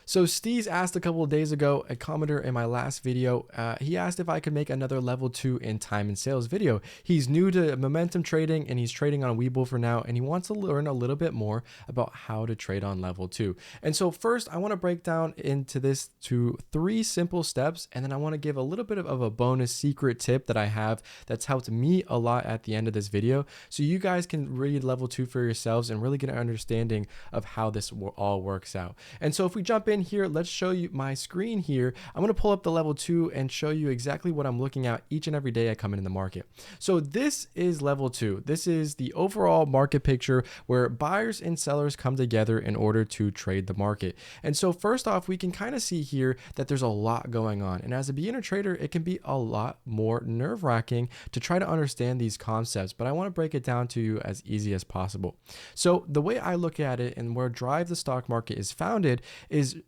So Steez asked a couple of days ago, a commenter in my last video, he asked if I could make another level 2 in time and sales video. He's new to momentum trading and he's trading on Webull for now, and he wants to learn a little bit more about how to trade on level 2. And so first I want to break down into this to 3 simple steps, and then I want to give a little bit of a bonus secret tip that I have that's helped me a lot at the end of this video, so you guys can read level 2 for yourselves and really get an understanding of how this all works out. And so if we jump in here, let's show you my screen here. I'm going to pull up the level 2 and show you exactly what I'm looking at each and every day I come in the market. So this is level 2. This is the overall market picture where buyers and sellers come together in order to trade the market. And so first off, we can kind of see here that there's a lot going on. And as a beginner trader, it can be a lot more nerve-wracking to try to understand these concepts, but I want to break it down to you as easy as possible. So the way I look at it and where Drive the Stock Market is founded is,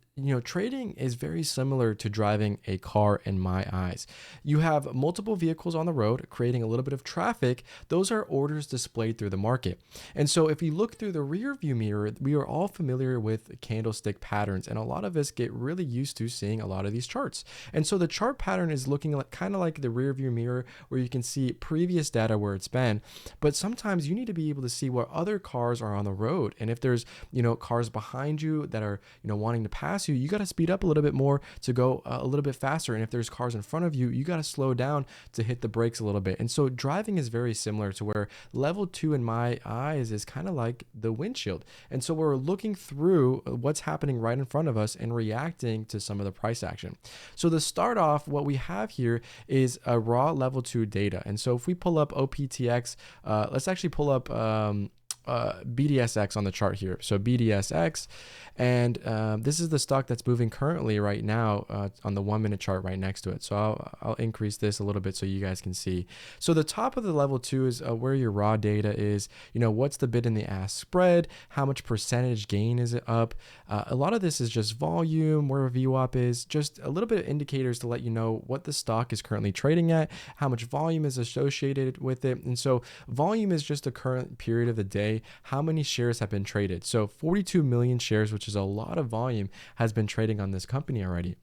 trading is very similar to driving a car in my eyes. You have multiple vehicles on the road creating a little bit of traffic. Those are orders displayed through the market. And so if you look through the rear view mirror, we are all familiar with candlestick patterns, and a lot of us get really used to seeing a lot of these charts. And so the chart pattern is looking like kind of like the rear view mirror where you can see previous data where it's been, but sometimes you need to be able to see what other cars are on the road. And if there's, cars behind you that are, wanting to pass you got to speed up a little bit more to go a little bit faster. And if there's cars in front of you, you got to slow down to hit the brakes a little bit. And so driving is very similar to where level 2 in my eyes is kind of like the windshield. And so we're looking through what's happening right in front of us and reacting to some of the price action. So to start off, what we have here is a raw level 2 data. And so if we pull up OPTX, let's actually pull up BDSX on the chart here. So BDSX, and this is the stock that's moving currently right now on the 1 minute chart right next to it. So I'll increase this a little bit so you guys can see. So the top of the level 2 is where your raw data is. What's the bid and the ask spread? How much percentage gain is it up? A lot of this is just volume, where VWAP is, just a little bit of indicators to let you know what the stock is currently trading at, how much volume is associated with it. And so volume is just the current period of the day, how many shares have been traded. So 42 million shares, which is a lot of volume, has been trading on this company already.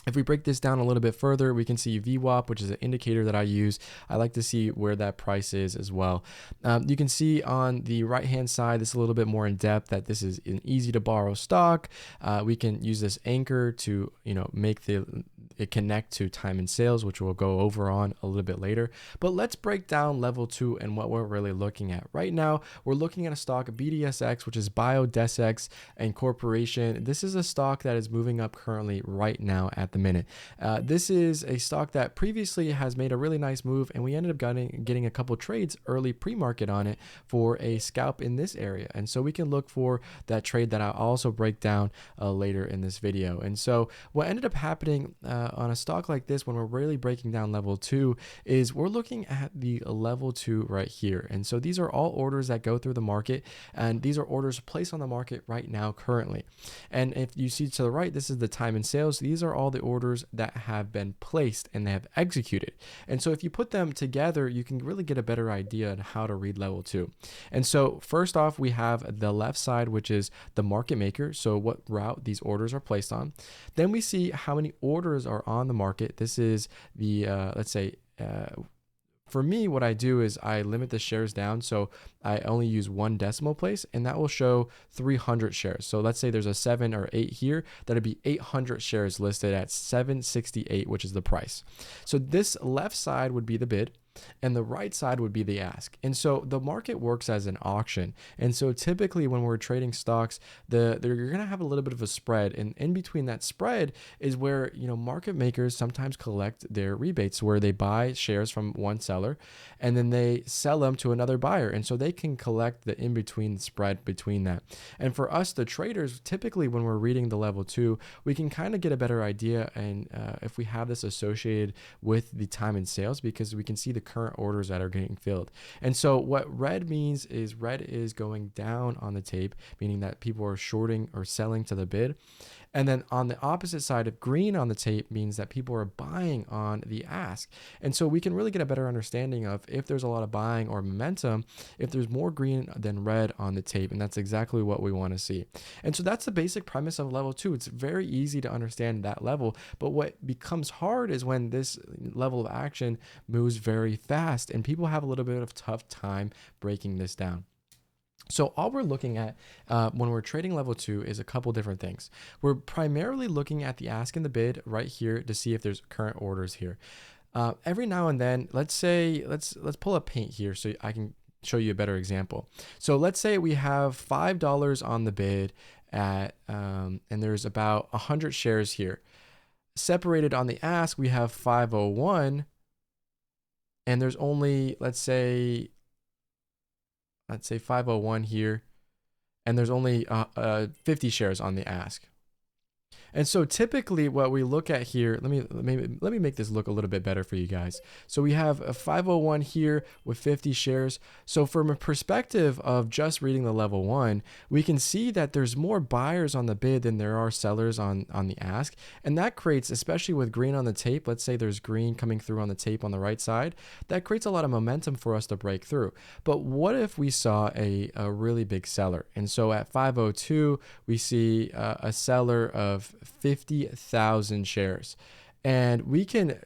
If we break this down a little bit further, we can see VWAP, which is an indicator that I use. I like to see where that price is as well. You can see on the right-hand side, this is a little bit more in depth, that this is an easy to borrow stock. We can use this anchor to, make it connect to time and sales, which we'll go over on a little bit later. But let's break down level 2 and what we're really looking at. Right now, we're looking at a stock, BDSX, which is Biodesex and Corporation. This is a stock that is moving up currently right now at the minute. This is a stock that previously has made a really nice move, and we ended up getting a couple trades early pre-market on it for a scalp in this area. And so we can look for that trade that I'll also break down later in this video. And so what ended up happening on a stock like this, when we're really breaking down level 2, is we're looking at the level 2 right here. And so these are all orders that go through the market, and these are orders placed on the market right now currently. And if you see to the right, this is the time and sales. These are all the orders that have been placed and they have executed. And so if you put them together, you can really get a better idea on how to read level 2. And so first off, we have the left side, which is the market maker. So what route these orders are placed on. Then we see how many orders are on the market. This is the, let's say, for me, what I do is I limit the shares down. So I only use one decimal place, and that will show 300 shares. So let's say there's a 7 or 8 here. That'd be 800 shares listed at 768, which is the price. So this left side would be the bid, and the right side would be the ask. And so the market works as an auction. And so typically when we're trading stocks, you're going to have a little bit of a spread. And in between that spread is where, market makers sometimes collect their rebates, where they buy shares from one seller and then they sell them to another buyer. And so they can collect the in-between spread between that. And for us, the traders, typically when we're reading the level 2, we can kind of get a better idea. And if we have this associated with the time and sales, because we can see the current orders that are getting filled. And so what red means is red is going down on the tape, meaning that people are shorting or selling to the bid. And then on the opposite side of green on the tape means that people are buying on the ask. And so we can really get a better understanding of if there's a lot of buying or momentum, if there's more green than red on the tape. And that's exactly what we want to see. And so that's the basic premise of level 2. It's very easy to understand that level. But what becomes hard is when this level of action moves very fast and people have a little bit of tough time breaking this down. So all we're looking at when we're trading level 2 is a couple different things. We're primarily looking at the ask and the bid right here to see if there's current orders here. Every now and then, let's pull up paint here so I can show you a better example. So let's say we have $5 on the bid at and there's about 100 shares here. Separated on the ask, we have 501, and there's only let's say 501 here, and there's only 50 shares on the ask. And so typically what we look at here, let me make this look a little bit better for you guys. So we have a 501 here with 50 shares. So from a perspective of just reading the level 1, we can see that there's more buyers on the bid than there are sellers on the ask. And that creates, especially with green on the tape, let's say there's green coming through on the tape on the right side, that creates a lot of momentum for us to break through. But what if we saw a really big seller? And so at 502, we see a seller of 50,000 shares, and we can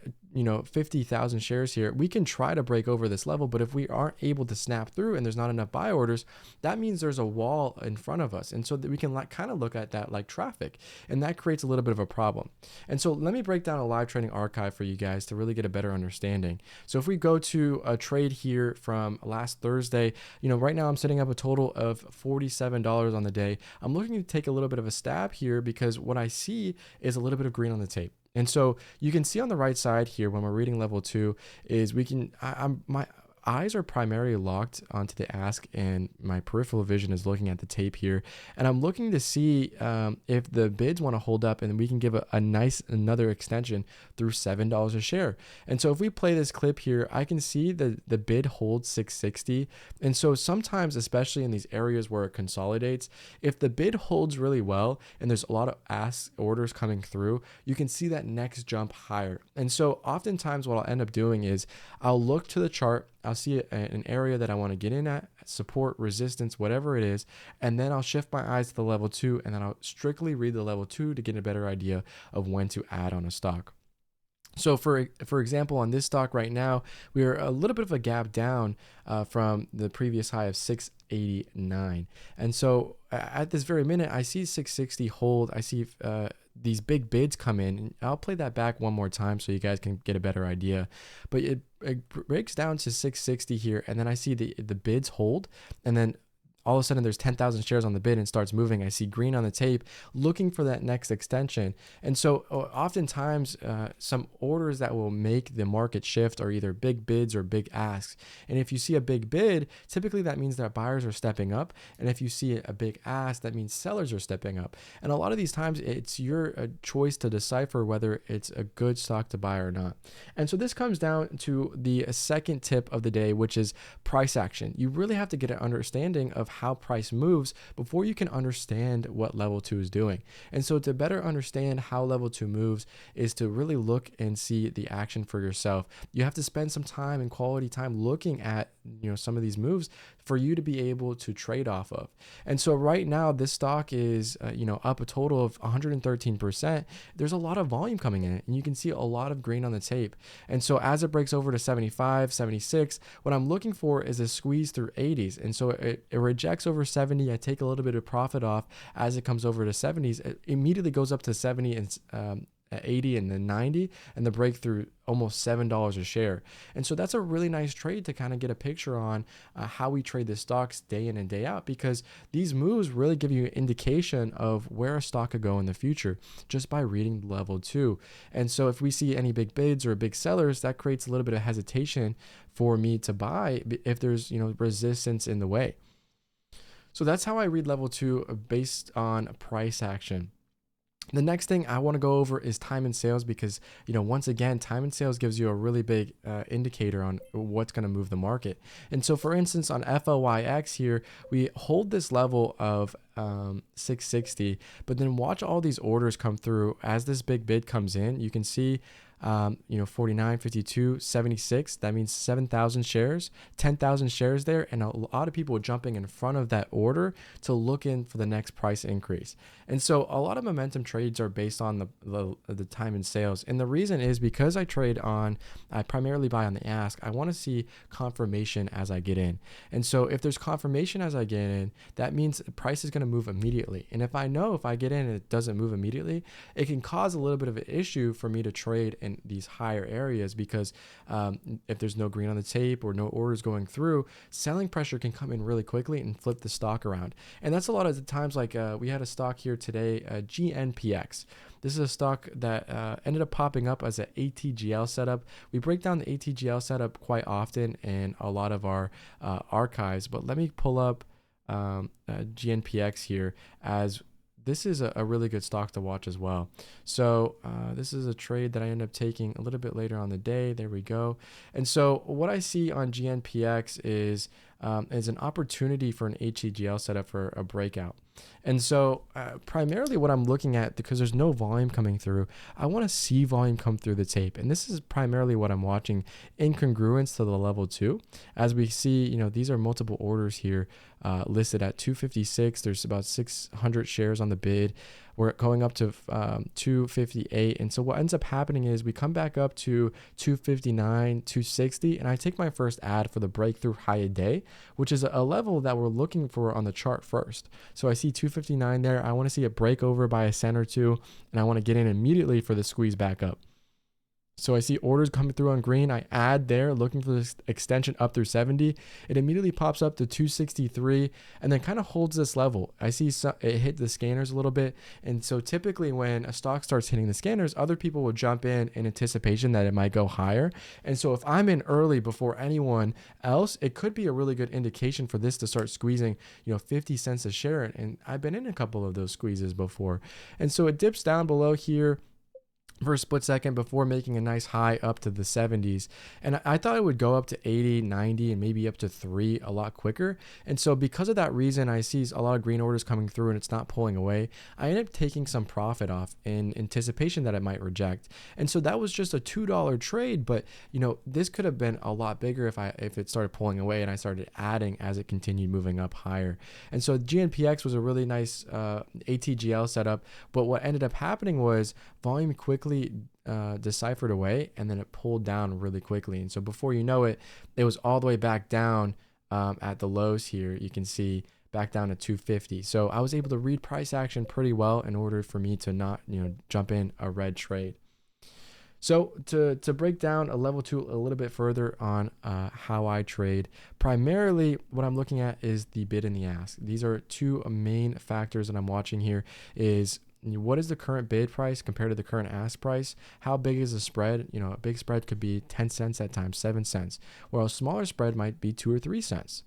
50,000 shares here, we can try to break over this level. But if we aren't able to snap through and there's not enough buy orders, that means there's a wall in front of us. And so that we can kind of look at that like traffic, and that creates a little bit of a problem. And so let me break down a live trading archive for you guys to really get a better understanding. So if we go to a trade here from last Thursday, right now I'm setting up a total of $47 on the day. I'm looking to take a little bit of a stab here because what I see is a little bit of green on the tape. And so you can see on the right side here when we're reading level 2 is my eyes are primarily locked onto the ask, and my peripheral vision is looking at the tape here. And I'm looking to see if the bids want to hold up, and we can give another extension through $7 a share. And so if we play this clip here, I can see the bid holds 660. And so sometimes, especially in these areas where it consolidates, if the bid holds really well and there's a lot of ask orders coming through, you can see that next jump higher. And so oftentimes what I'll end up doing is I'll look to the chart, I'll see an area that I want to get in at, support, resistance, whatever it is, and then I'll shift my eyes to the level 2, and then I'll strictly read the level 2 to get a better idea of when to add on a stock. So for example, on this stock right now, we are a little bit of a gap down from the previous high of 689. And so at this very minute, I see 660 hold. I see these big bids come in. And I'll play that back one more time so you guys can get a better idea. But it breaks down to 660 here, and then I see the bids hold, and then all of a sudden there's 10,000 shares on the bid and starts moving. I see green on the tape looking for that next extension. And so oftentimes some orders that will make the market shift are either big bids or big asks. And if you see a big bid, typically that means that buyers are stepping up. And if you see a big ask, that means sellers are stepping up. And a lot of these times it's your choice to decipher whether it's a good stock to buy or not. And so this comes down to the second tip of the day, which is price action. You really have to get an understanding of how price moves before you can understand what level 2 is doing. And so to better understand how level 2 moves is to really look and see the action for yourself. You have to spend some time and quality time looking at some of these moves for you to be able to trade off of. And so right now this stock is up a total of 113%. There's a lot of volume coming in, and you can see a lot of green on the tape. And so as it breaks over to 75, 76, what I'm looking for is a squeeze through 80s. And so it rejects over 70. I take a little bit of profit off. As it comes over to 70s, it immediately goes up to 70 and 80 and then 90, and the breakthrough almost $7 a share. And so that's a really nice trade to kind of get a picture on how we trade the stocks day in and day out, because these moves really give you an indication of where a stock could go in the future just by reading level 2. And so if we see any big bids or big sellers, that creates a little bit of hesitation for me to buy if there's resistance in the way. So that's how I read level 2 based on price action. The next thing I want to go over is time and sales, because, once again, time and sales gives you a really big indicator on what's going to move the market. And so, for instance, on FOYX here, we hold this level of 660, but then watch all these orders come through. As this big bid comes in, you can see 49, 52, 76. That means 7,000 shares, 10,000 shares there. And a lot of people jumping in front of that order to look in for the next price increase. And so a lot of momentum trades are based on the time and sales. And the reason is because I primarily buy on the ask. I want to see confirmation as I get in. And so if there's confirmation as I get in, that means the price is going to move immediately. And if I get in and it doesn't move immediately, it can cause a little bit of an issue for me to trade in these higher areas, because if there's no green on the tape or no orders going through, selling pressure can come in really quickly and flip the stock around. And that's a lot of the times, like we had a stock here today, GNPX. This is a stock that ended up popping up as an ATGL setup. We break down the ATGL setup quite often in a lot of our archives, but let me pull up GNPX here, as this is a really good stock to watch as well. So this is a trade that I end up taking a little bit later on the day. There we go. And so what I see on GNPX is an opportunity for an HEGL setup for a breakout. And so primarily what I'm looking at, because there's no volume coming through, I want to see volume come through the tape. And this is primarily what I'm watching in congruence to the level 2. As we see, these are multiple orders here listed at 256. There's about 600 shares on the bid. We're going up to 258. And so what ends up happening is we come back up to 259, 260, and I take my first ad for the breakthrough high a day, which is a level that we're looking for on the chart first. So I see 259 there. I want to see it break over by a cent or two, and I want to get in immediately for the squeeze back up. So I see orders coming through on green. I add there, looking for this extension up through 70. It immediately pops up to 263 and then kind of holds this level. I see it hit the scanners a little bit. And so typically when a stock starts hitting the scanners, other people will jump in anticipation that it might go higher. And so if I'm in early before anyone else, it could be a really good indication for this to start squeezing, 50 cents a share. And I've been in a couple of those squeezes before. And so it dips down below here for a split second before making a nice high up to the 70s. And I thought it would go up to 80, 90, and maybe up to 3 a lot quicker. And so because of that reason, I see a lot of green orders coming through and it's not pulling away. I ended up taking some profit off in anticipation that it might reject. And so that was just a $2 trade, but this could have been a lot bigger if it started pulling away and I started adding as it continued moving up higher. And so GNPX was a really nice ATGL setup, but what ended up happening was volume quickly deciphered away, and then it pulled down really quickly. And so before you know it, it was all the way back down at the lows here. You can see back down to 250. So I was able to read price action pretty well in order for me to not jump in a red trade. So to break down a level 2 a little bit further on how I trade, primarily what I'm looking at is the bid and the ask. These are two main factors that I'm watching here. Is what is the current bid price compared to the current ask price? How big is the spread? A big spread could be 10 cents at times, 7 cents, while a smaller spread might be 2 or 3 cents.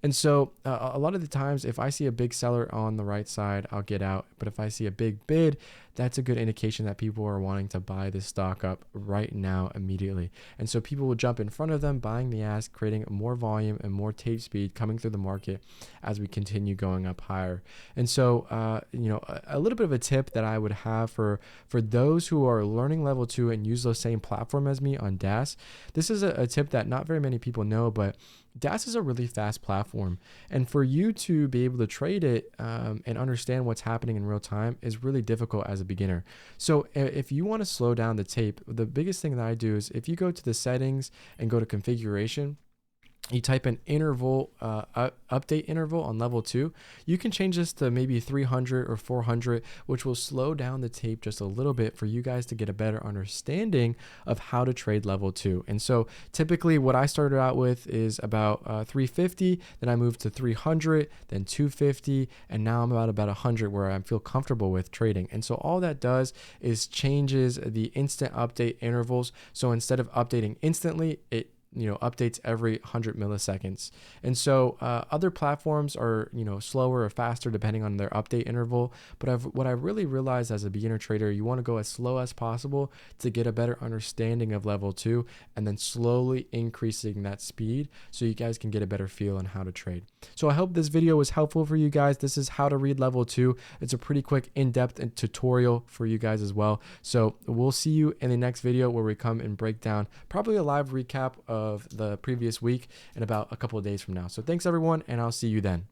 And so a lot of the times, if I see a big seller on the right side, I'll get out. But if I see a big bid, that's a good indication that people are wanting to buy this stock up right now, immediately. And so people will jump in front of them, buying the ask, creating more volume and more tape speed coming through the market as we continue going up higher. And so, a little bit of a tip that I would have for those who are learning level 2 and use the same platform as me on DAS, this is a tip that not very many people know, but DAS is a really fast platform, and for you to be able to trade it and understand what's happening in real time is really difficult as a beginner. So if you want to slow down the tape, the biggest thing that I do is if you go to the settings and go to configuration, you type in interval, update interval on level 2, you can change this to maybe 300 or 400, which will slow down the tape just a little bit for you guys to get a better understanding of how to trade level 2. And so typically what I started out with is about 350, then I moved to 300, then 250, and now I'm about 100 where I feel comfortable with trading. And so all that does is changes the instant update intervals. So instead of updating instantly, it updates every 100 milliseconds. And so other platforms are, slower or faster depending on their update interval. But what I've really realized as a beginner trader, you want to go as slow as possible to get a better understanding of level 2, and then slowly increasing that speed so you guys can get a better feel on how to trade. So I hope this video was helpful for you guys. This is how to read level 2. It's a pretty quick in-depth tutorial for you guys as well. So we'll see you in the next video where we come and break down probably a live recap of the previous week in about a couple of days from now. So thanks everyone, and I'll see you then.